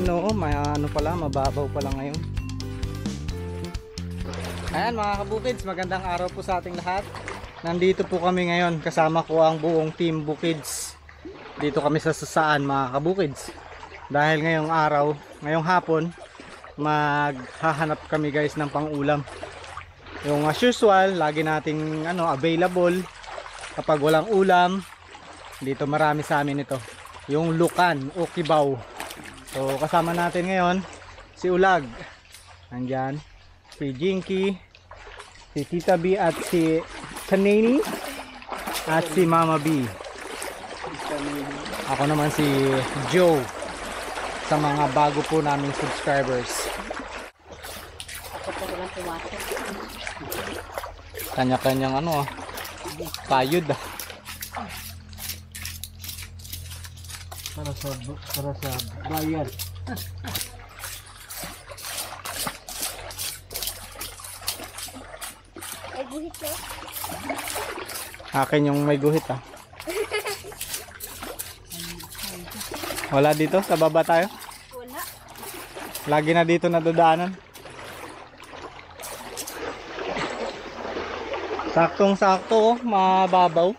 oo, may ano pala, mababaw pala ngayon. Ayan mga kabukids, magandang araw po sa ating lahat. Nandito po kami ngayon, kasama ko ang buong team Bukids. Dito kami sa sasaan mga kabukids. Dahil ngayong araw, ngayong hapon, maghahanap kami guys ng pang-ulam. Yung as usual, lagi nating available kapag walang ulam. Dito marami sa amin ito, yung lukan o kibaw. So kasama natin ngayon si Ulag, nandyan si Jinky, si Tita B at si Chanini at si Mama B. Ako naman si Joe, sa mga bago po naming subscribers. Ako po lang pumasok. Kanya-kanyang kayod para sa bayan. Ay, buhit ko. Akin yung may guhit Wala dito, sa baba tayo. Wala. Lagi na dito nadadaanan. Saktong-sakto, mababaw.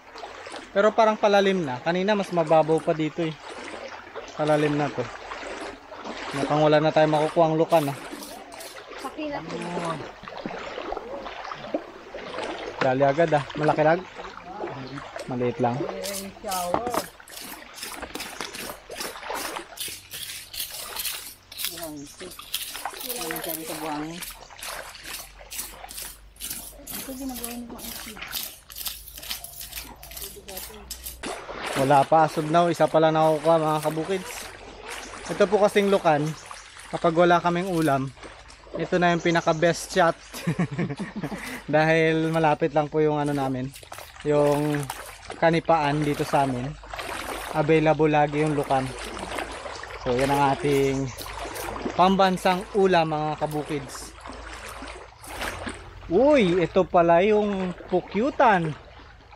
Pero parang palalim na. Kanina mas mababaw pa dito eh. Palalim na to. Mukhang wala na tayo makukuha ang lukan Pakilat ko. Dali agad Malaki lag? Maliit lang. Shower. Wala na dyan sa buhangin. Ito ginagawa niyo ang acid. Wala pa as of now, isa pa lang nakukuha mga kabukids. Ito po kasing lukan, kapag wala kaming ulam, ito na yung pinaka best shot. Dahil malapit lang po yung namin, yung kanipaan dito sa amin. Available lagi yung lukan. So yan ang ating pambansang ulam mga kabukids. Uy, ito pala yung pukyutan.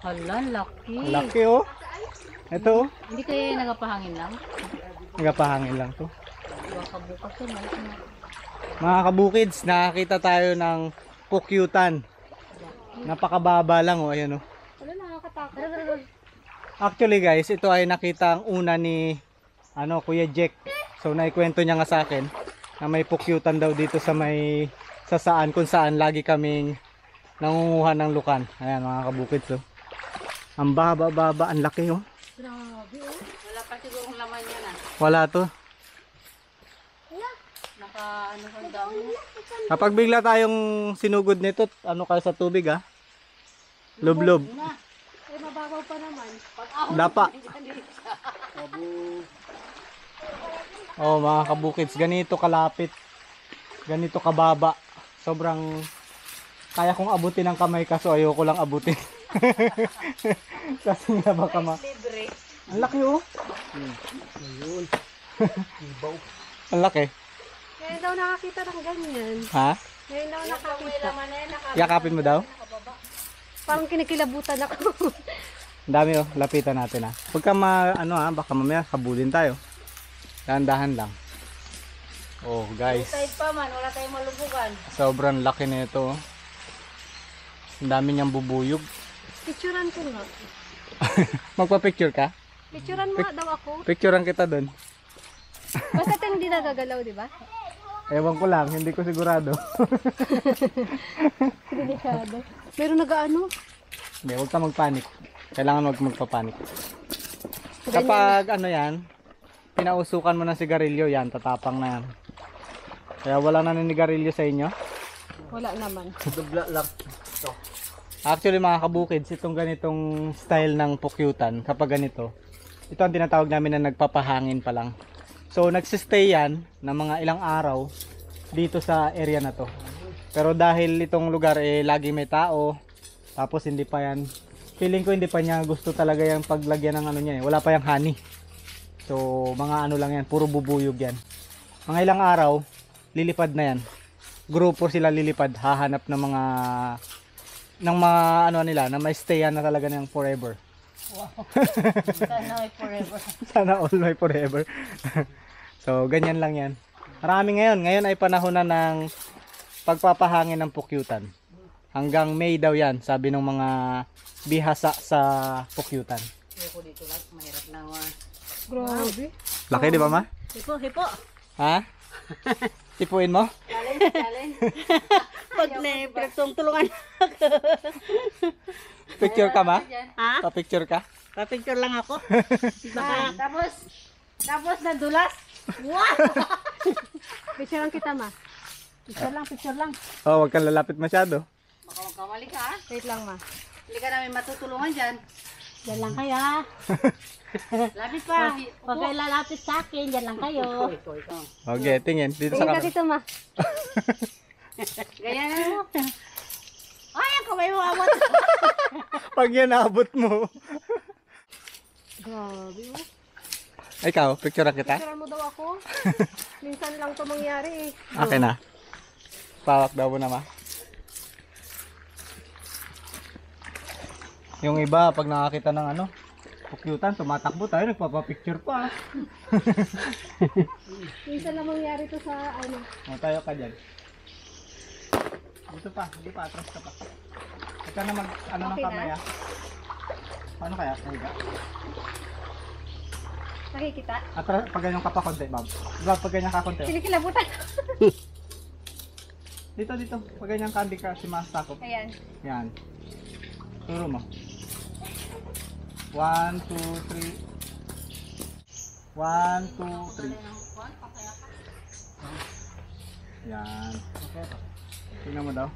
Hala, laki. Laki Ito Hindi kayo nagapahangin lang? nagapahangin lang to. Baka bukas yun. Malaki na. Mga kabukids, nakakita tayo ng pukyutan. Napakababa lang ayan Wala, nakakatakot. Actually guys, ito ay nakita ang una ni Kuya Jack. So naikwento niya nga sa akin na may pukyutan daw dito sa saan kung saan lagi kaming nangunguha ng lukan. Ayan mga kabukids Ang baba, ang laki Grabe Wala pa sigurong laman yan Wala to. Naka kang dami. Kapag bigla tayong sinugod nito, kayo sa tubig Lublob. Ay, mababaw pa naman. Dapa. Mga kabukids, ganito kalapit. Ganito kababa. Sobrang kaya kong abutin ang kamay kaso ayoko lang abutin. Kasi nga baka Libre. Ang laki Ayun. Ibaw. Ang laki. Ngayon daw nakakita ng ganyan. Ha? Ngayon daw nakakita. Yakapin mo daw? Parang kinikilabutan ako. Ang dami lapitan natin Huwag ka baka mamaya kabulin tayo. Dahan-dahan lang. Oh guys. Side pa man, wala tayong malubugan. Sobrang laki nito. Ang dami niyang bubuyog. Picturean ko nga. Magpa-picture ka? Picturean mo nga daw ako. Picturean kita doon. Basta hindi nagagalaw, di ba? Ewan ko lang, hindi ko sigurado. Delikado. Pero nag-ano? Hindi, huwag ka magpanik. Kailangan magpapanik. Kapag yan, pinausukan mo ng sigarilyo yan, tatapang na yan. Kaya wala na ninigarilyo sa inyo. Wala naman. Dubla lang. Actually mga kabukids, itong ganitong style ng pukyutan, kapag ganito, ito ang tinatawag namin na nagpapahangin pa lang. So nagsistay yan ng mga ilang araw dito sa area na to. Pero dahil itong lugar lagi may tao, tapos hindi pa yan, feeling ko hindi pa niya gusto talaga yung paglagyan ng niya wala pa yung honey. So mga lang yan, puro bubuyog yan. Mga ilang araw, lilipad na yan. Grupo sila lilipad, hahanap ng mga nila na may stayan na talaga ng forever. Wow. Sana ay forever. Sana all may forever. So, ganyan lang yan. Marami ngayon. Ngayon ay panahon na ng pagpapahangin ng pukyutan. Hanggang May daw yan, sabi ng mga bihasa sa pukyutan. Grabe. Laki, di ba, ma? Hipo, hipo. Ha? Tipuin mo? Pag na pinagtulungan. Picture ka, ma? Ha? Pa-picture ka? Papicture lang ako. Baka, tapos nadulas. Wow! Picturean kita, ma. Picture lang. Oh, wag kang lalapit masyado. Baka magkamali ka ha. Wait lang, ma. Hindi ka namin matutulungan dyan. Diyan lang kayo ha. Lapit pa. Huwag kayo lalapit sa akin. Diyan lang kayo. Okay, tingin. Dito sa Tingin ka kamera. dito, ma. Ganyan na mo. Ay, ang kamay mo abot. Pag yan naabot mo. Grabe, oh. Ikaw, picture kita? Picturean mo daw ako. Minsan lang to mangyari, eh. Okay na. Pawak daw mo na, ma. Yung iba, pag nakakita ng ano, pukyutan, tumatakbo tayo, nagpapapicture pa. Minsan lang mangyari to sa, ano. O, tayo ka dyan. Dito pa, atras ka pa. Ika na mag, ano ng Okay na? kamay, ah. Paano kaya? Nahiga. Nakikita. Atras, pag ganyan ka pa konti, Bob. Bob, pag ganyan ka konti. Kinikilabutan. Dito, pag ganyan ka, hindi ka si Masakop. Ayan. Yan. Turo mo. 1, 2, 3. 1, 2, 3. Yan. Tingnan mo daw.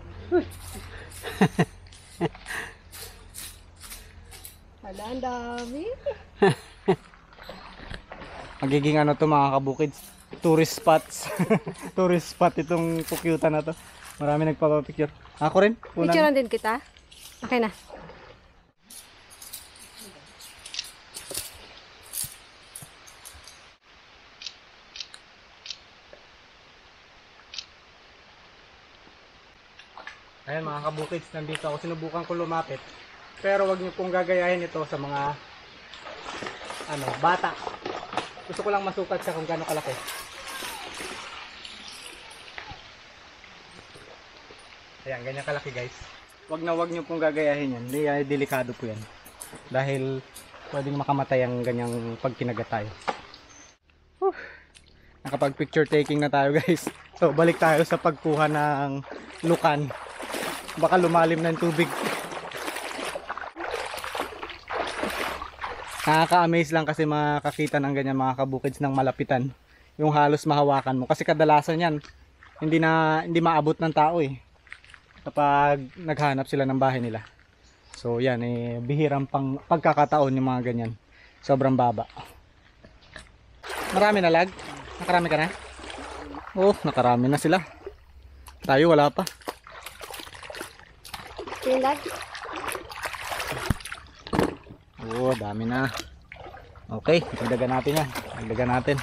Hala, ang dami. Magiging ano to mga kabukids. Tourist spots. Tourist spot itong pukyutan na to. Marami nagpapapicture. Ako rin. Picturean din kita. Okay na. Ayan mga kabukids, nandito ako. Sinubukan ko lumapit. Pero wag niyo pong gagayahin ito sa mga bata. Gusto ko lang masukat sa kung gaano kalaki. Ayan, ganyan kalaki guys. Wag niyo pong gagayahin yan. Delikado po yan. Dahil pwedeng makamatay ang ganyang pagkinagat tayo. Nakapag picture taking na tayo guys. So balik tayo sa pagkuha ng lukan. Baka lumalim na yung tubig. Nakaka-amaze lang kasi makakita ng ganyan mga kabukids ng malapitan. Yung halos mahawakan mo. Kasi kadalasan yan, hindi maabot ng tao eh. Kapag naghanap sila ng bahay nila. So yan eh, bihirang pagkakataon yung mga ganyan. Sobrang baba. Marami na lag? Nakarami ka na? Oh, nakarami na sila. Tayo wala pa. Tinglag. Oo, dami na. Okay, dagdagan natin yan. Dagdagan natin.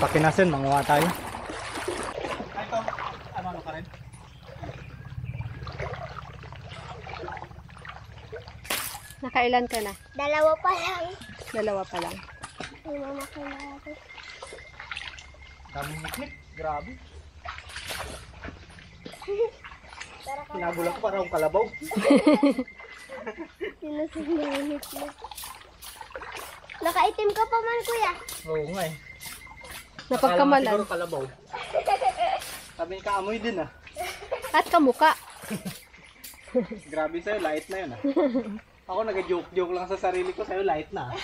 Pakinasin, manguha tayo. Ito, ano ka rin? Nakailan ka na? Dalawa pa lang. Dalawa pa lang. Ay, mama ko na ako. Daming hiklik, grabe. Pinabula ko parang kalabaw. Sinusunod mo. Nakaitim ka pa man, kuya. Oo nga eh. Napagkamalan. Siguro kalabaw. Sabi ni kaamoy din ah. At kamuka. Grabe sa'yo, light na yun ah. Ako nag-joke lang sa sarili ko, sa'yo light na ah.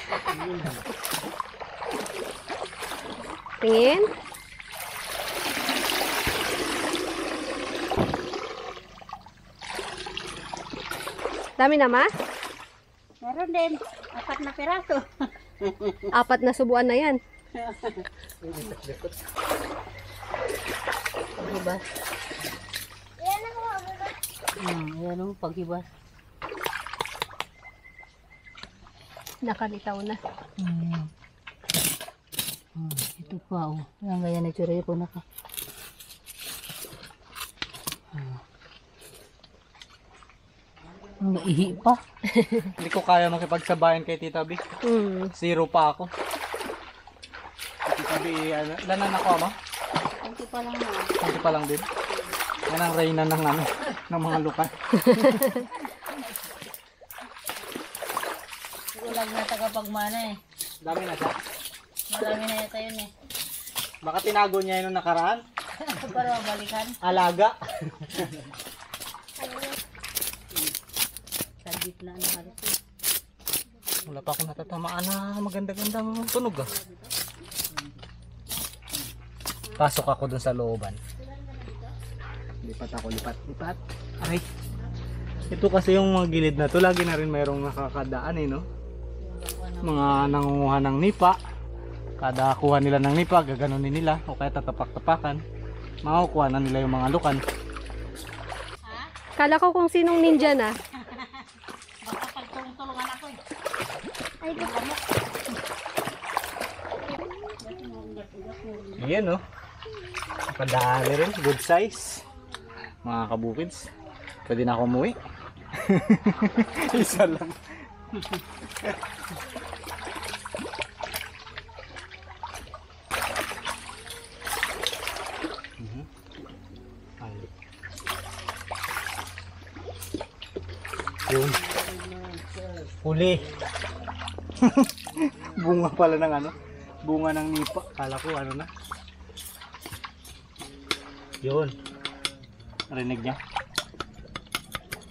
Tingin. Dami na, ma? Meron din. 4 na piraso. 4 na subuan na yan. Paghibas. Yan ako, baba. Yan ang paghibas. Nakalitaw na. Ito pa oh. Yan ganyan na tsura ko naka. Ang ihi pa. Hindi ko kaya makipagsabayan kay Tita B. Hmm. Zero pa ako. Sabi, ano, ilan na nakuha mo? Kunti pa lang na. Kunti pa lang din. Yan ang reyna ng, ano, ng mga lukan. Kulang na tagapagmana eh. Dami na siya. Marami na yata yun eh. Baka tinago niya yun nung nakaraan. Para mabalikan. Alaga. Sa gitna na halos eh. Wala pa akong natatamaan na maganda-gandang tunog ah. Pasok ako dun sa looban. Lipat ako, lipat. Aray. Ito kasi yung mga gilid na to, lagi na rin mayroong nakakadaan eh, no? Mga nangunguha ng nipa. Kada kuha nila ng nipa, gaganunin nila o kaya tatapak-tapakan. Makukuha na nila yung mga lukan. Kala ko kung sinong ninja na. Baka pagtulong-tulungan ako eh. Ay, gusto mo. Ayan no. Kadali rin, good size. Mga kabukids. Pwede na ako umuwi. Isa lang. Yun. Huli. Bunga pala ng ano. Bunga ng nipa. Kala ko ano na. Yun. Narinig niya.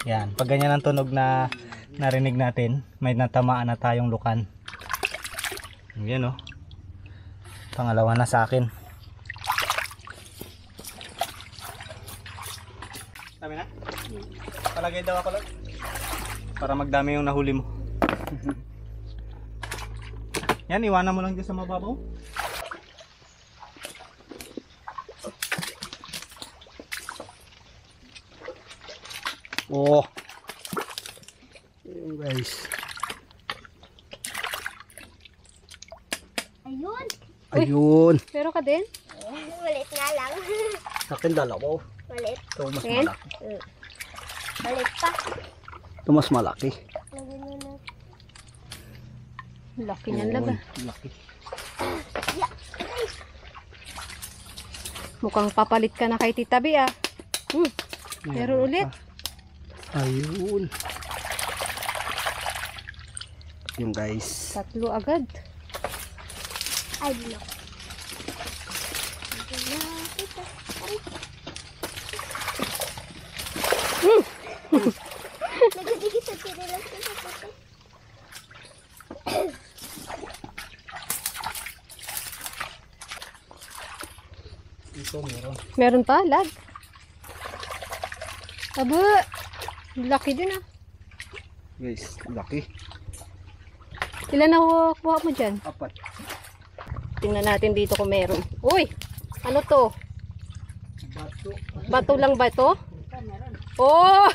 Yan. Pag ganyan ang tunog na narinig natin, may natamaan na tayong lukan. Yan o. Pangalawa na sa akin. Dami na? Palagay daw ako lang. Para magdami yung nahuli mo. Yan, iwanan mo lang dyan sa mababaw. Oh. Ayun guys. Ayun. Ayun. Pero ka din? Malit nga lang. Sa akin dalawa. Malit. Ito mas Ayan. malaki. Malit pa. Ito mas malaki. Lagyan mo na. Laki niyan laga. Laki. Mukhang papalit ka na kay Tita B ah. Meron ulit. Ayun. Yung guys. Tatlo agad. Ay, no. Nagdidikit sa tinilas ko sa puto. Ito meron. Meron pa, lag. Aba, laki din ah. Guys, laki. Ilan na kuha mo dyan? 4. Tingnan natin dito kung meron. Uy, ano to? Bato lang ba ito? Oh!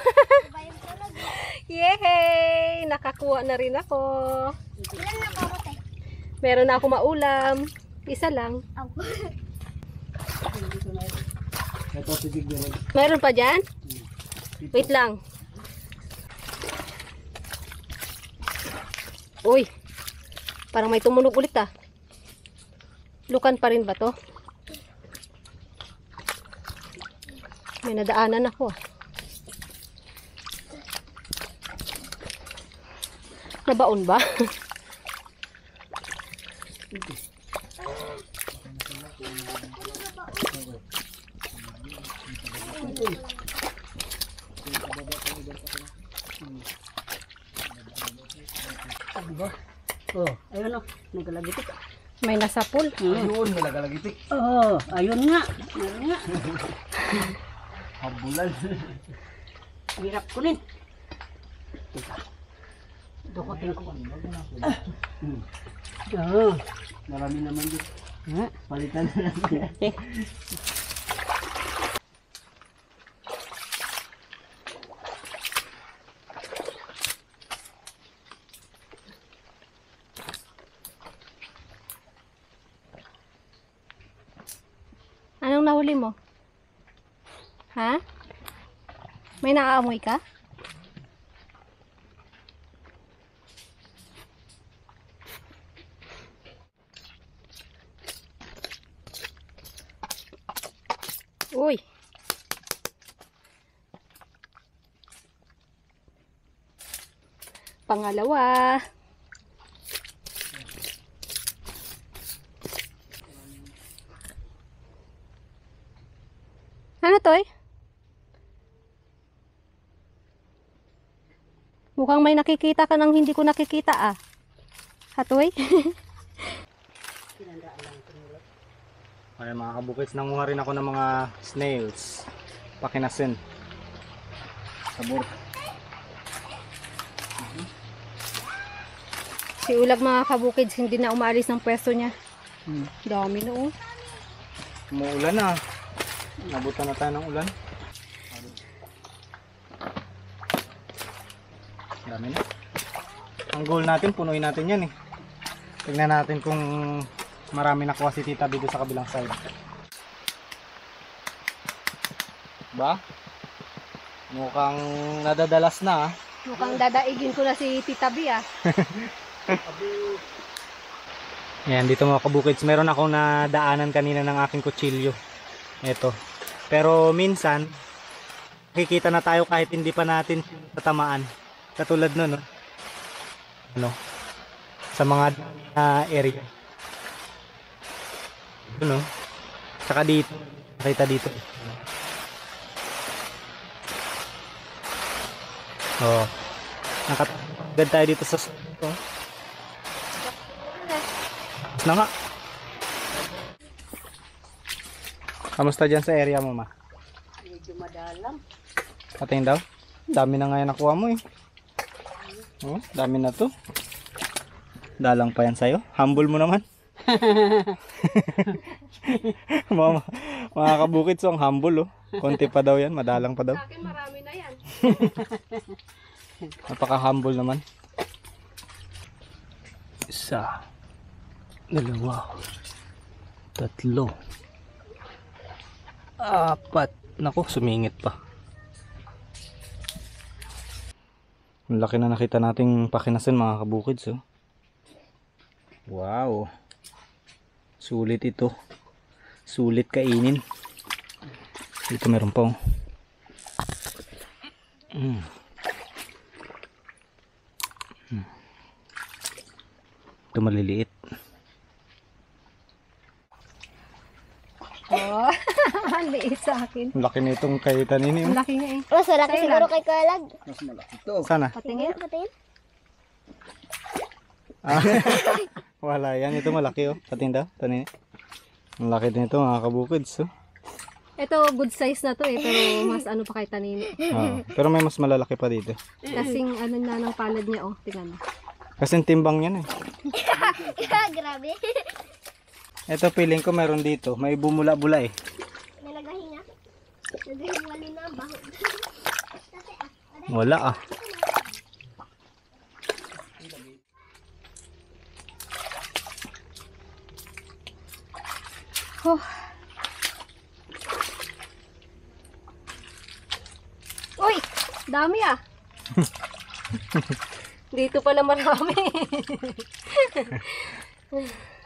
Yay! Nakakuha na rin ako. Ilan na ba ako, te? Meron na ako maulam. Isa lang. Aw. Ito si Big Ben. Meron pa dyan? Wait lang. Uy, parang may tumunog ulit ah. Lukan pa rin ba to? May nadaanan ako ah. Nabaon ba? Oh, ayun o. Nagalagitik. May nasapul. Ayun, nilagalagitik. Oh, ayun nga. Ayun nga. Habulan. Hirap ko rin. Dukutin ko. Oh. Marami naman dito. Ha? Palitan na lang. Anong nahuli mo? Ha? May naaamoy ka? Uy. Pangalawa. Ano to eh? Mukhang may nakikita ka nang hindi ko nakikita ah. Hatoy? Ay mga kabukits, nanguha rin ako ng mga snails. Pakinasin. Sabor. Si Ulag mga kabukids, hindi na umalis ng pwesto niya. Dami na oh. Umuulan na. Nabutan na tayo ng ulan. Dami na. Ang goal natin, punuin natin yan eh. Tignan natin kung marami nakuha si Tita B sa kabilang side. Ba? Mukhang nadadalas na ah. Mukhang dadaigin ko na si Tita B ah. Yan, dito mga kabukids, meron akong nadaanan kanina ng aking kutsilyo. Ito. Pero minsan, nakikita na tayo kahit hindi pa natin tatamaan. Katulad nun, no? Ano? Sa mga area. Ito, no? Saka dito. Nakita dito. Oh. Nakatagad tayo dito sa ito. Na nga. Kamusta dyan sa area mo, ma? Medyo madalam. Patingin daw. Dami na nga yan nakuha mo eh. Oh, dami na to. Dalang pa yan sa'yo. Humble mo naman. mga kabukid, so ang humble oh. Konti pa daw yan, madalang pa daw. Sa akin marami na yan. Napaka-humble naman. Isa. Dalawa. Tatlo. Apat. Naku, sumingit pa. Ang laki na nakita nating pakinasin mga kabukids oh. Wow. Sulit ito. Sulit kainin. Dito meron pa oh. Ito maliliit. Oh, ang liit sa akin. Ang laki na itong kay Tanini. Ang laki nga eh. Mas malaki siguro kay Kalag. Mas malaki to. Sana? Patingin. Patingin. Ah, wala yan. Ito malaki oh. Patingin daw. Tanini. Ang laki din ito mga kabukids oh. Ito good size na to eh. Pero mas ano pa kay Tanini. Ah, pero may mas malalaki pa dito. Kasing ano na ng palad niya oh. Tingnan mo. Kasi timbang yan eh. Grabe. Ito feeling ko meron dito. May bumula-bula eh. Nalagahinga. Nagahingwali na ang baho. Wala ah. Oh. Uy! Dami ah! Dito pala marami.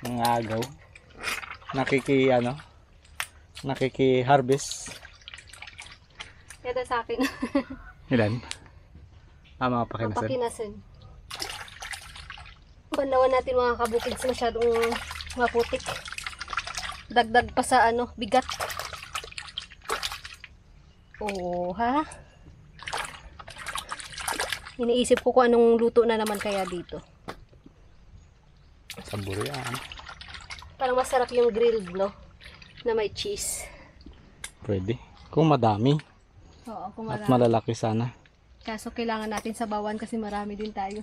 Ang agaw. Nakiki-harvest. Ito sa akin. Ilan? Mga pakinasin. Papakinasin. Banawan natin mga kabukids, masyadong maputik. Dagdag pa sa ano, bigat. Oo, ha? Iniisip ko kung anong luto na naman kaya dito. Saburo yan. Parang masarap yung grilled, no? Na may cheese. Pwede. Kung madami. Oo, kung At marami. malalaki sana. Kaso kailangan natin sabawan kasi marami din tayo.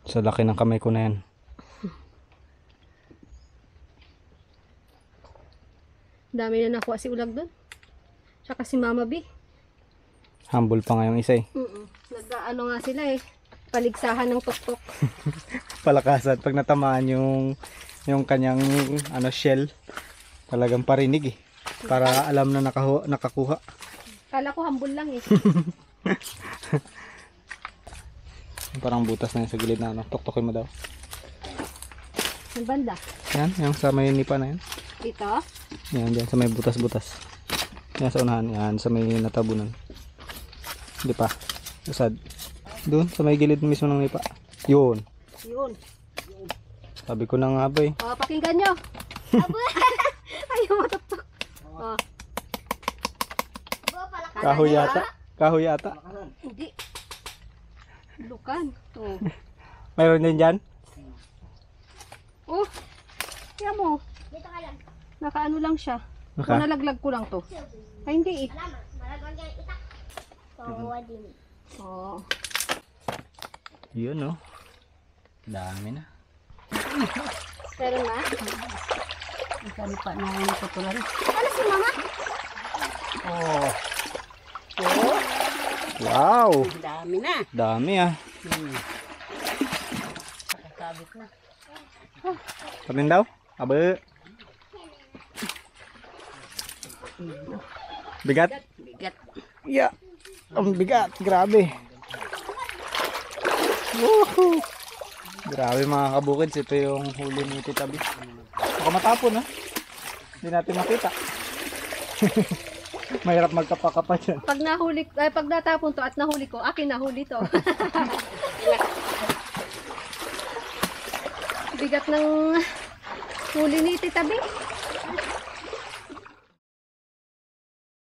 Sa laki ng kamay ko na yan. Dami na nakuha si Ulag doon. Tsaka si Mama B. Humble pa nga yung isa eh. Nag-ano nga sila eh. Paligsahan ng tuktok. Palakasan. Pag natamaan yung kanyang shell, talagang parinig eh. Para alam na nakakuha. Kala ko hambol lang eh. Parang butas na yun sa gilid na ano. Tuktokin mo daw. Ang banda. Yan, yung sa may nipa na yan. Ito. Yan, dyan sa may butas-butas. Yan sa unahan, yan sa may natabunan. Hindi pa. Usad. Doon, sa may gilid mismo ng lipa. Yun. Yun. Sabi ko na nga ba eh. O, pakinggan nyo. Ayaw matutok. O, Kahoy yata. Kahoy yata. hindi. Lukan. O. Mayroon din dyan? Oh, kaya mo. Dito ka lang. Nakaano lang siya. Naka? Nalaglag ko lang to. Ay, hindi eh. Wala, malagwan ka ng itak. Kawawa din. Oh. Yun no. Dami na. Meron na? Isang pa na ano ko to rin. Ano si mama? Oh. Wow. Dami na. Dami ah. Sabit na. Patin daw? Abe. Bigat? Bigat. Yeah. Ang bigat. Grabe. Woohoo. Grabe mga kabukids. Ito yung huli ni Tita B. Baka matapon ha. Hindi natin makita. Mahirap magkapakapa dyan. Pag nahuli, pag natapon to at nahuli ko, akin nahuli to. Bigat ng huli ni Tita B.